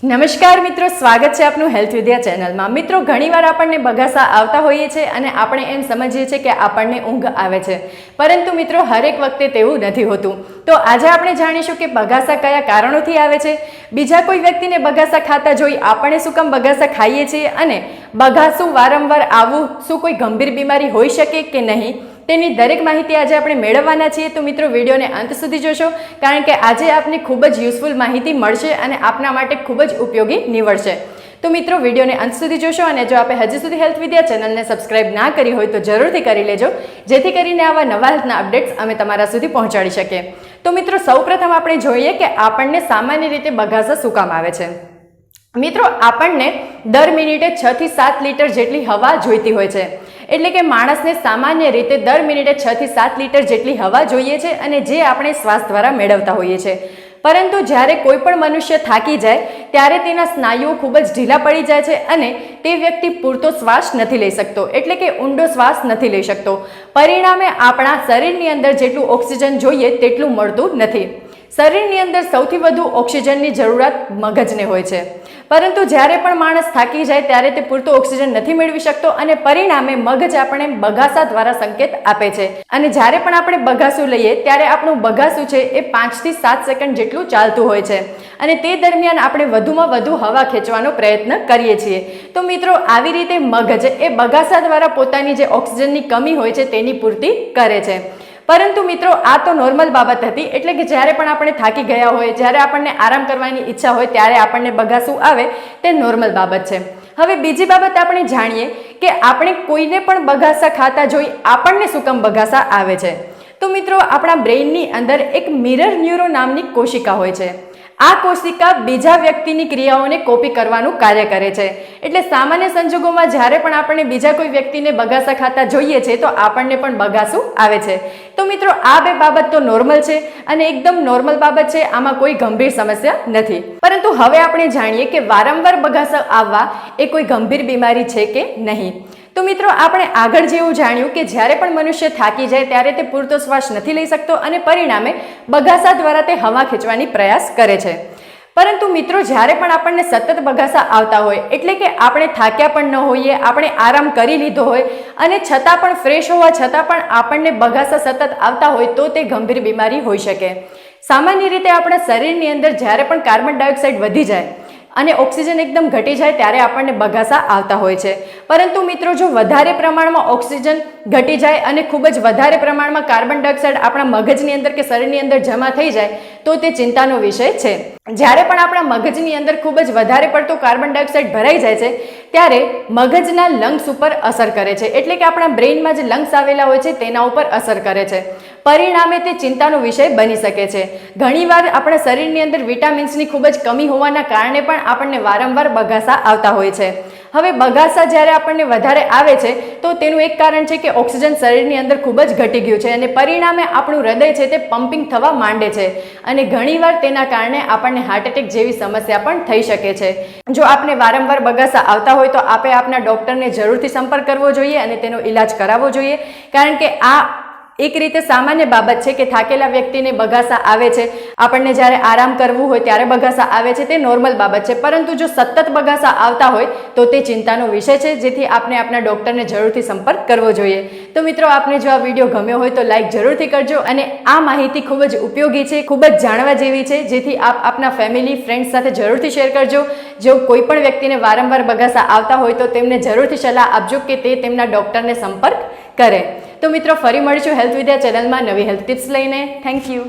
નમસ્કાર મિત્રો, સ્વાગત છે આપનું હેલ્થ વિદ્યા ચેનલમાં। મિત્રો, ઘણીવાર આપણને બગાસા આવતા હોઈએ છે અને આપણે એમ સમજીએ છીએ કે આપણને ઊંઘ આવે છે, પરંતુ મિત્રો હરેક વખતે તેવું નથી હોતું। તો આજે આપણે જાણીશું કે બગાસા કયા કારણોથી આવે છે, બીજા કોઈ વ્યક્તિને બગાસા ખાતા જોઈ આપણે શું કામ બગાસા ખાઈએ છીએ અને બગાસું વારંવાર આવવું શું કોઈ ગંભીર બીમારી હોઈ શકે કે નહીં, તેની દરેક માહિતી આજે આપણે મેળવવાના છીએ। તો મિત્રો વિડીયોને અંત સુધી જોશો, કારણ કે આજે આપને ખૂબ જ યુઝફુલ માહિતી મળશે અને આપના માટે ખૂબ જ ઉપયોગી નીવડશે। તો મિત્રો વિડીયોને અંત સુધી જોશો અને જો આપણે હજી સુધી હેલ્થ વિદ્યા ચેનલને સબસ્ક્રાઇબ ના કરી હોય તો જરૂરથી કરી લેજો, જેથી કરીને આવા નવા હેલ્થના અપડેટ્સ અમે તમારા સુધી પહોંચાડી શકીએ। તો મિત્રો સૌપ્રથમ આપણે જોઈએ કે આપણને સામાન્ય રીતે બગાસા શું કામ આવે છે। મિત્રો, આપણને દર મિનિટે 6 થી 7 લીટર જેટલી હવા જોઈતી હોય છે, એટલે કે માણસને સામાન્ય રીતે દર મિનિટે 6 થી 7 લીટર જેટલી હવા જોઈએ છે અને જે આપણે શ્વાસ દ્વારા મેળવતા હોઈએ છીએ। પરંતુ જ્યારે કોઈ પણ મનુષ્ય થાકી જાય ત્યારે તેના સ્નાયુઓ ખૂબ જ ઢીલા પડી જાય છે અને તે વ્યક્તિ પૂરતો શ્વાસ નથી લઈ શકતો, એટલે કે ઊંડો શ્વાસ નથી લઈ શકતો। પરિણામે આપણા શરીરની અંદર જેટલું ઓક્સિજન જોઈએ તેટલું મળતું નથી। શરીરની અંદર સૌથી વધુ ઓક્સિજનની જરૂરિયાત મગજને હોય છે, પરંતુ જ્યારે પણ માણસ થાકી જાય ત્યારે તે પૂરતો ઓક્સિજન નથી મેળવી શકતો અને પરિણામે મગજ આપણે બગાસા દ્વારા સંકેત આપે છે અને જ્યારે પણ આપણે બગાસું લઈએ ત્યારે આપણું બગાસું છે એ 5 થી 7 સેકન્ડ જેટલું ચાલતું હોય છે અને તે દરમિયાન આપણે વધુમાં વધુ હવા ખેંચવાનો પ્રયત્ન કરીએ છીએ। તો મિત્રો આવી રીતે મગજ એ બગાસા દ્વારા પોતાની જે ઓક્સિજનની કમી હોય છે તેની પૂર્તિ કરે છે। પરંતુ મિત્રો આ તો નોર્મલ બાબત હતી, એટલે કે જ્યારે પણ આપણે થાકી ગયા હોય, જ્યારે આપણને આરામ કરવાની ઈચ્છા હોય ત્યારે આપણને બગાસું આવે તે નોર્મલ બાબત છે। હવે બીજી બાબત આપણે જાણીએ કે આપણે કોઈને પણ બગાસા ખાતા જોઈ આપણને શું કામ બગાસા આવે છે। તો મિત્રો આપણા બ્રેઇનની અંદર એક મિરર ન્યુરો નામની કોશિકા હોય છે। આ કોશિકા બીજા વ્યક્તિની ક્રિયાઓને કોપી કરવાનું કાર્ય કરે છે, એટલે સામાન્ય સંજોગોમાં જ્યારે પણ આપણે બીજા કોઈ વ્યક્તિને બગાસા ખાતા જોઈએ છે તો આપણને પણ બગાસું આવે છે। તો મિત્રો આ બે બાબત તો નોર્મલ છે અને એકદમ નોર્મલ બાબત છે, આમાં કોઈ ગંભીર સમસ્યા નથી। પરંતુ હવે આપણે જાણીએ કે વારંવાર બગાસા આવવા એ કોઈ ગંભીર બીમારી છે કે નહીં। તો મિત્રો આપણે આગળ જેવું જાણ્યું કે જ્યારે પણ મનુષ્ય થાકી જાય ત્યારે તે પૂરતો શ્વાસ નથી લઈ શકતો અને પરિણામે બગાસા દ્વારા તે હવા ખેંચવાની પ્રયાસ કરે છે। પરંતુ મિત્રો જ્યારે પણ આપણને સતત બગાસા આવતા હોય, એટલે કે આપણે થાક્યા પણ ન હોઈએ, આપણે આરામ કરી લીધો હોય અને છતાં પણ ફ્રેશ હોવા છતાં પણ આપણને બગાસા સતત આવતા હોય તો તે ગંભીર બીમારી હોઈ શકે। સામાન્ય રીતે આપણા શરીરની અંદર જ્યારે પણ કાર્બન ડાયોક્સાઇડ વધી જાય અને ઓક્સિજન એકદમ ઘટી જાય ત્યારે આપણને બગાસા આવતા હોય છે। પરંતુ મિત્રો જો વધારે પ્રમાણમાં ઓક્સિજન ઘટી જાય અને ખૂબ જ વધારે પ્રમાણમાં કાર્બન ડાયોક્સાઇડ આપણા મગજની અંદર કે શરીરની અંદર જમા થઈ જાય તો તે ચિંતાનો વિષય છે। જ્યારે પણ આપણા મગજની અંદર ખૂબ જ વધારે પડતો કાર્બન ડાયોક્સાઇડ ભરાઈ જાય છે ત્યારે મગજના લંગ્સ ઉપર અસર કરે છે, એટલે કે આપણા બ્રેઇનમાં જે લંગ્સ આવેલા હોય છે તેના ઉપર અસર કરે છે। પરિણામે તે ચિંતાનો વિષય બની શકે છે। ઘણીવાર આપણા શરીરની અંદર વિટામિન્સની ખૂબ જ કમી હોવાના કારણે પણ આપણને વારંવાર બગાસા આવતા હોય છે। હવે બગાસા જ્યારે આપણને વધારે આવે છે તો તેનું એક કારણ છે કે ઓક્સિજન શરીરની અંદર ખૂબ જ ઘટી ગયું છે અને પરિણામે આપણું હૃદય છે તે પમ્પિંગ થવા માંડે છે અને ઘણીવાર તેના કારણે આપણને હાર્ટ એટેક જેવી સમસ્યા પણ થઈ શકે છે। જો આપને વારંવાર બગાસા આવતા હોય તો આપણે આપના ડૉક્ટરને જરૂરથી સંપર્ક કરવો જોઈએ અને તેનો ઈલાજ કરાવવો જોઈએ, કારણ કે આ એક રીતે સામાન્ય બાબત છે કે થાકેલા વ્યક્તિને બગાસા આવે છે, આપણને જ્યારે આરામ કરવું હોય ત્યારે બગાસા આવે છે, તે નોર્મલ બાબત છે। પરંતુ જો સતત બગાસા આવતા હોય તો તે ચિંતાનો વિષય છે, જેથી આપણે આપના ડૉક્ટરને જરૂરથી સંપર્ક કરવો જોઈએ। તો મિત્રો આપને જો આ વિડીયો ગમ્યો હોય તો લાઈક જરૂરથી કરજો અને આ માહિતી ખૂબ જ ઉપયોગી છે, ખૂબ જ જાણવા જેવી છે, જેથી આપ આપના ફેમિલી ફ્રેન્ડ્સ સાથે જરૂરથી શેર કરજો। જો કોઈ પણ વ્યક્તિને વારંવાર બગાસા આવતા હોય તો તેમને જરૂરથી સલાહ આપજો કે તે તેમના ડૉક્ટરને સંપર્ક કરે। તો મિત્રો ફરી મળીશું હેલ્થ વિદ્યા ચેનલમાં નવી હેલ્થ ટિપ્સ લઈને। Thank you.